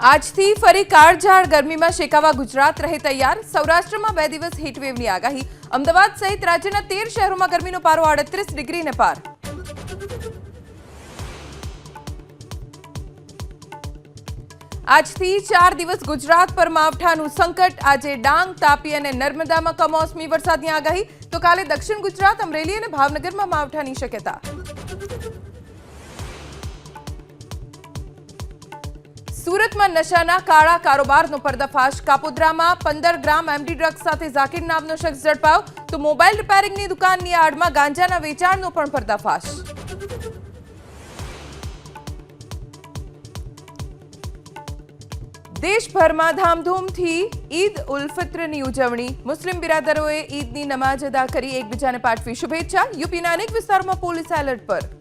આજથી ફરી કાળઝાળ ગરમીમાં શેકાવા ગુજરાત રહે તૈયાર। સૌરાષ્ટ્રમાં 2 દિવસ હીટવેવની આગાહી। અમદાવાદ સહિત રાજ્યના 13 શહેરોમાં ગરમીનો પારો 38 ડિગ્રીને પાર। આજથી 4 દિવસ ગુજરાત પર માવઠાનું સંકટ। આજે ડાંગ, તાપી અને નર્મદામાં કમોસમી વરસાદની આગાહી, તો કાલે દક્ષિણ ગુજરાત, અમરેલી અને ભાવનગરમાં માવઠાની શક્યતા। સુરતમાં નશાના કાળા કારોબારનો પર્દાફાશ। કાપોદ્રામાં 15 ગ્રામ એમડી ડ્રગ્સ સાથે ઝાકીર નામનો શખ્સ ઝડપાયો, તો મોબાઈલ રિપેરિંગની દુકાનની આડમાં ગાંજાના વેચાણનો પણ પર્દાફાશ। દેશભરમાં ધામધૂમથી ઈદ ઉલ ફિત્રની ઉજવણી। મુસ્લિમ બિરાદરોએ ઈદની નમાઝ અદા કરી એકબીજાને પાઠવી શુભેચ્છા। યુપીના અનેક વિસ્તારોમાં પોલીસ એલર્ટ પર।